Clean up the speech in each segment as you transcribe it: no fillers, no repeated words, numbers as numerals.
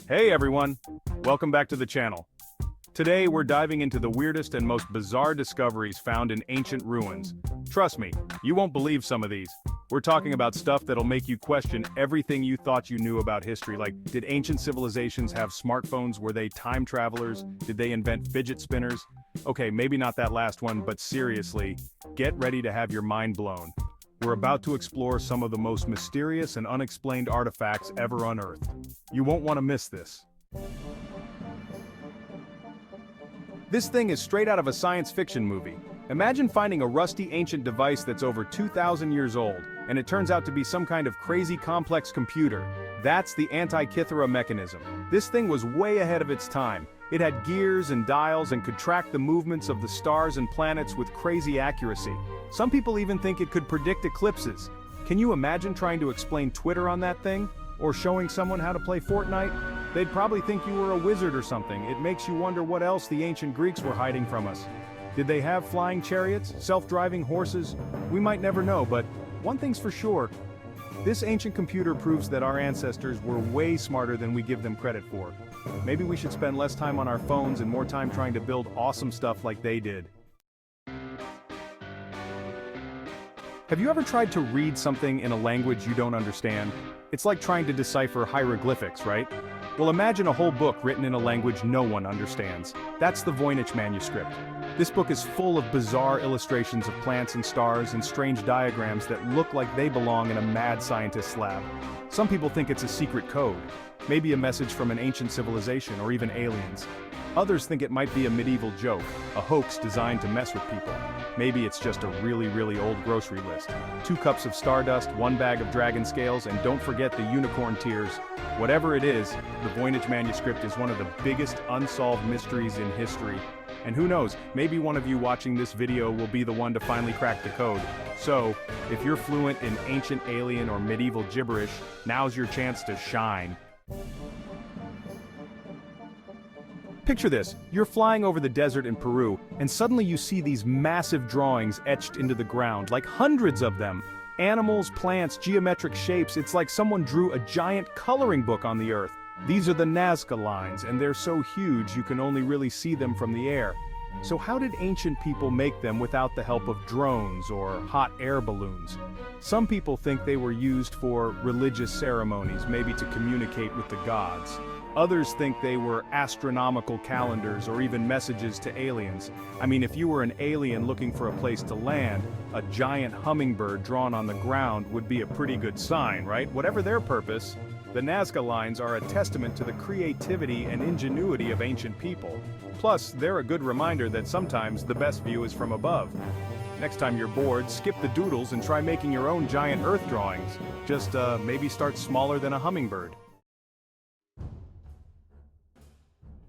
Hey everyone! Welcome back to the channel. Today we're diving into the weirdest and most bizarre discoveries found in ancient ruins. Trust me, you won't believe some of these. We're talking about stuff that'll make you question everything you thought you knew about history, like did ancient civilizations have smartphones? Were they time travelers? Did they invent fidget spinners? Okay, maybe not that last one, but seriously, get ready to have your mind blown. We're about to explore some of the most mysterious and unexplained artifacts ever unearthed. You won't want to miss this. This thing is straight out of a science fiction movie. Imagine finding a rusty ancient device that's over 2,000 years old, and it turns out to be some kind of crazy complex computer. That's the Antikythera mechanism. This thing was way ahead of its time. It had gears and dials and could track the movements of the stars and planets with crazy accuracy. Some people even think it could predict eclipses. Can you imagine trying to explain Twitter on that thing? Or showing someone how to play Fortnite? They'd probably think you were a wizard or something. It makes you wonder what else the ancient Greeks were hiding from us. Did they have flying chariots, self-driving horses? We might never know, but one thing's for sure. This ancient computer proves that our ancestors were way smarter than we give them credit for. Maybe we should spend less time on our phones and more time trying to build awesome stuff like they did. Have you ever tried to read something in a language you don't understand? It's like trying to decipher hieroglyphics, right? Well, imagine a whole book written in a language no one understands. That's the Voyage Manuscript. This book is full of bizarre illustrations of plants and stars and strange diagrams that look like they belong in a mad scientist's lab. Some people think it's a secret code, maybe a message from an ancient civilization or even aliens. Others think it might be a medieval joke, a hoax designed to mess with people. Maybe it's just a really old grocery list. 2 cups of stardust, 1 bag of dragon scales, and don't forget the unicorn tears. Whatever it is, the Voyage Manuscript is one of the biggest unsolved mysteries in history. And who knows, maybe one of you watching this video will be the one to finally crack the code. So, if you're fluent in ancient alien or medieval gibberish, now's your chance to shine. Picture this, you're flying over the desert in Peru, and suddenly you see these massive drawings etched into the ground, like hundreds of them. Animals, plants, geometric shapes, it's like someone drew a giant coloring book on the earth. These are the Nazca Lines, and they're so huge you can only really see them from the air. So how did ancient people make them without the help of drones or hot air balloons? Some people think they were used for religious ceremonies, maybe to communicate with the gods. Others think they were astronomical calendars or even messages to aliens. I mean, if you were an alien looking for a place to land, a giant hummingbird drawn on the ground would be a pretty good sign, right? Whatever their purpose, the Nazca Lines are a testament to the creativity and ingenuity of ancient people. Plus, they're a good reminder that sometimes the best view is from above. Next time you're bored, skip the doodles and try making your own giant Earth drawings. Just maybe start smaller than a hummingbird.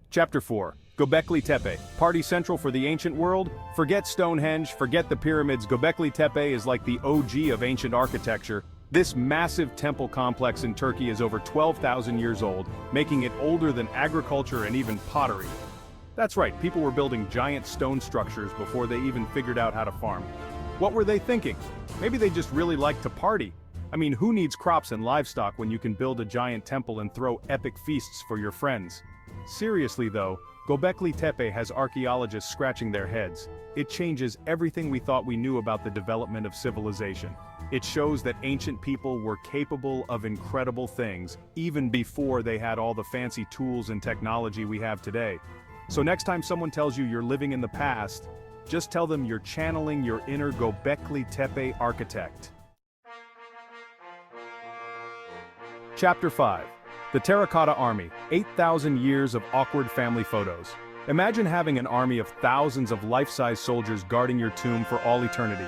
Chapter 4. Göbekli Tepe, party central for the ancient world? Forget Stonehenge, forget the pyramids. Göbekli Tepe is like the OG of ancient architecture. This massive temple complex in Turkey is over 12,000 years old, making it older than agriculture and even pottery. That's right, people were building giant stone structures before they even figured out how to farm. What were they thinking? Maybe they just really liked to party. I mean, who needs crops and livestock when you can build a giant temple and throw epic feasts for your friends? Seriously though, Göbekli Tepe has archaeologists scratching their heads. It changes everything we thought we knew about the development of civilization. It shows that ancient people were capable of incredible things, even before they had all the fancy tools and technology we have today. So next time someone tells you you're living in the past, just tell them you're channeling your inner Göbekli Tepe architect. Chapter 5. The Terracotta Army, 8,000 years of awkward family photos. Imagine having an army of thousands of life-size soldiers guarding your tomb for all eternity.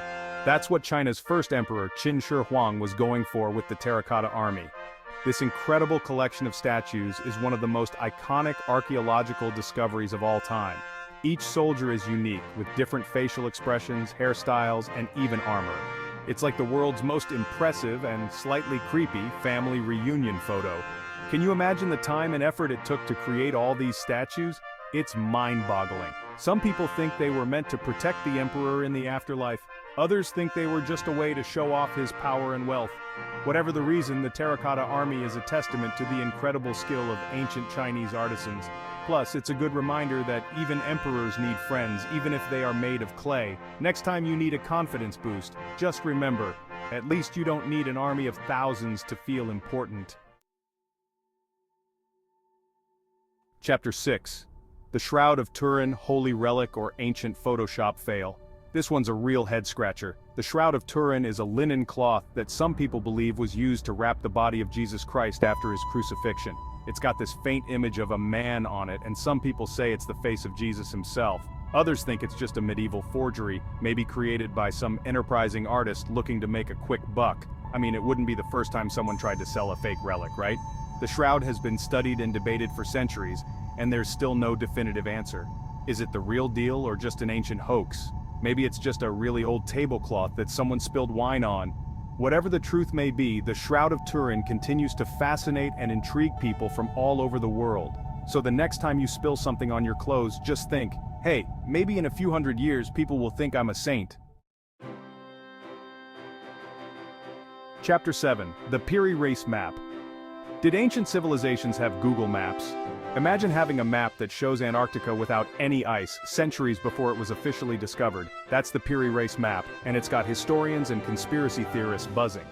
That's what China's first emperor, Qin Shi Huang, was going for with the Terracotta Army. This incredible collection of statues is one of the most iconic archaeological discoveries of all time. Each soldier is unique, with different facial expressions, hairstyles, and even armor. It's like the world's most impressive and slightly creepy family reunion photo. Can you imagine the time and effort it took to create all these statues? It's mind-boggling. Some people think they were meant to protect the emperor in the afterlife. Others think they were just a way to show off his power and wealth. Whatever the reason, the Terracotta Army is a testament to the incredible skill of ancient Chinese artisans. Plus, it's a good reminder that even emperors need friends, even if they are made of clay. Next time you need a confidence boost, just remember, at least you don't need an army of thousands to feel important. Chapter 6. The Shroud of Turin, Holy Relic or Ancient Photoshop Fail. This one's a real head-scratcher. The Shroud of Turin is a linen cloth that some people believe was used to wrap the body of Jesus Christ after his crucifixion. It's got this faint image of a man on it, and some people say it's the face of Jesus himself. Others think it's just a medieval forgery, maybe created by some enterprising artist looking to make a quick buck. I mean, it wouldn't be the first time someone tried to sell a fake relic, right? The shroud has been studied and debated for centuries, and there's still no definitive answer. Is it the real deal or just an ancient hoax? Maybe it's just a really old tablecloth that someone spilled wine on. Whatever the truth may be, the Shroud of Turin continues to fascinate and intrigue people from all over the world. So the next time you spill something on your clothes, just think, hey, maybe in a few hundred years people will think I'm a saint. Chapter 7. The Perirace Map. Did ancient civilizations have Google Maps? Imagine having a map that shows Antarctica without any ice, centuries before it was officially discovered. That's the Perirace Map, and it's got historians and conspiracy theorists buzzing.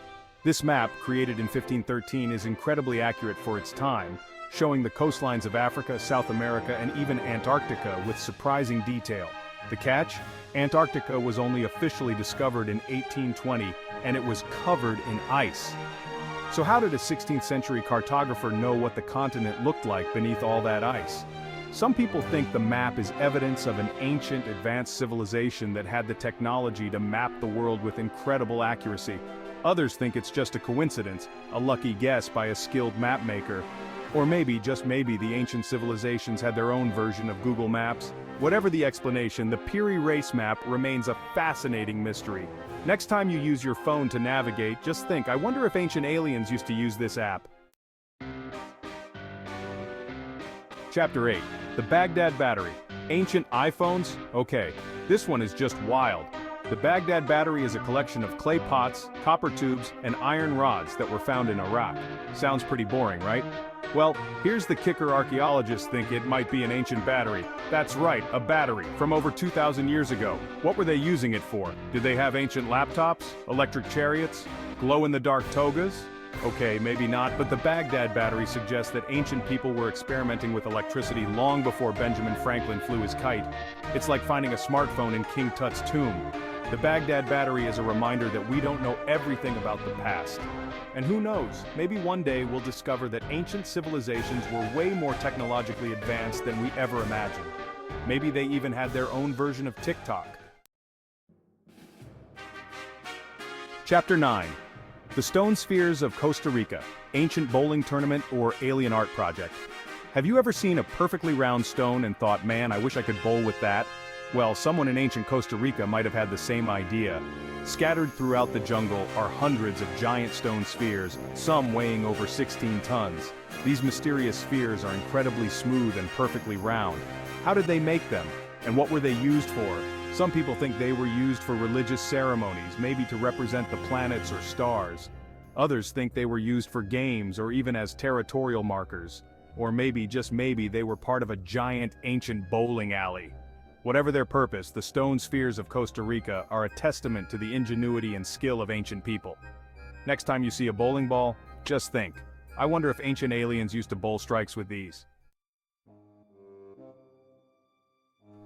This map, created in 1513, is incredibly accurate for its time, showing the coastlines of Africa, South America, and even Antarctica with surprising detail. The catch? Antarctica was only officially discovered in 1820, and it was covered in ice. So how did a 16th century cartographer know what the continent looked like beneath all that ice? Some people think the map is evidence of an ancient, advanced civilization that had the technology to map the world with incredible accuracy. Others think it's just a coincidence, a lucky guess by a skilled mapmaker. Or maybe, just maybe, the ancient civilizations had their own version of Google Maps. Whatever the explanation, the Perirace Map remains a fascinating mystery. Next time you use your phone to navigate, just think, I wonder if ancient aliens used to use this app. Chapter 8. The Baghdad Battery. Ancient iPhones? Okay, this one is just wild. The Baghdad Battery is a collection of clay pots, copper tubes, and iron rods that were found in Iraq. Sounds pretty boring, right? Well, here's the kicker: archaeologists think it might be an ancient battery. That's right, a battery, from over 2,000 years ago. What were they using it for? Did they have ancient laptops? Electric chariots? Glow-in-the-dark togas? Okay, maybe not, but the Baghdad Battery suggests that ancient people were experimenting with electricity long before Benjamin Franklin flew his kite. It's like finding a smartphone in King Tut's tomb. The Baghdad Battery is a reminder that we don't know everything about the past. And who knows, maybe one day we'll discover that ancient civilizations were way more technologically advanced than we ever imagined. Maybe they even had their own version of TikTok. Chapter 9. The Stone Spheres of Costa Rica, Ancient Bowling Tournament or Alien Art Project. Have you ever seen a perfectly round stone and thought, man, I wish I could bowl with that? Well, someone in ancient Costa Rica might have had the same idea. Scattered throughout the jungle are hundreds of giant stone spheres, some weighing over 16 tons. These mysterious spheres are incredibly smooth and perfectly round. How did they make them? And what were they used for? Some people think they were used for religious ceremonies, maybe to represent the planets or stars. Others think they were used for games or even as territorial markers. Or maybe, just maybe, they were part of a giant ancient bowling alley. Whatever their purpose, the stone spheres of Costa Rica are a testament to the ingenuity and skill of ancient people. Next time you see a bowling ball, just think, I wonder if ancient aliens used to bowl strikes with these.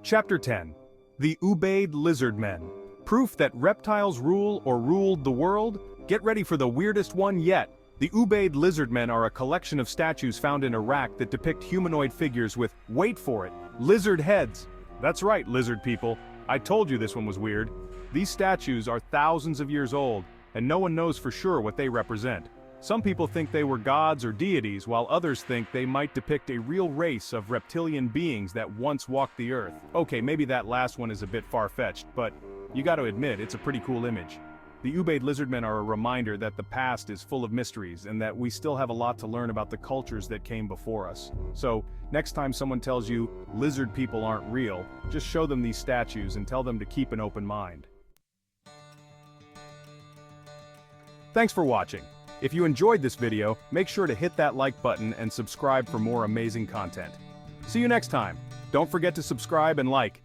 Chapter 10. The Uade Lizard Men. Proof that reptiles rule or ruled the world? Get ready for the weirdest one yet. The Uade Lizard Men are a collection of statues found in Iraq that depict humanoid figures with, wait for it, lizard heads. That's right, lizard people. I told you this one was weird. These statues are thousands of years old, and no one knows for sure what they represent. Some people think they were gods or deities, while others think they might depict a real race of reptilian beings that once walked the earth. Okay, maybe that last one is a bit far-fetched, but you gotta admit, it's a pretty cool image. The Uade Lizard Men are a reminder that the past is full of mysteries and that we still have a lot to learn about the cultures that came before us. So, next time someone tells you lizard people aren't real, just show them these statues and tell them to keep an open mind. Thanks for watching. If you enjoyed this video, make sure to hit that like button and subscribe for more amazing content. See you next time. Don't forget to subscribe and like.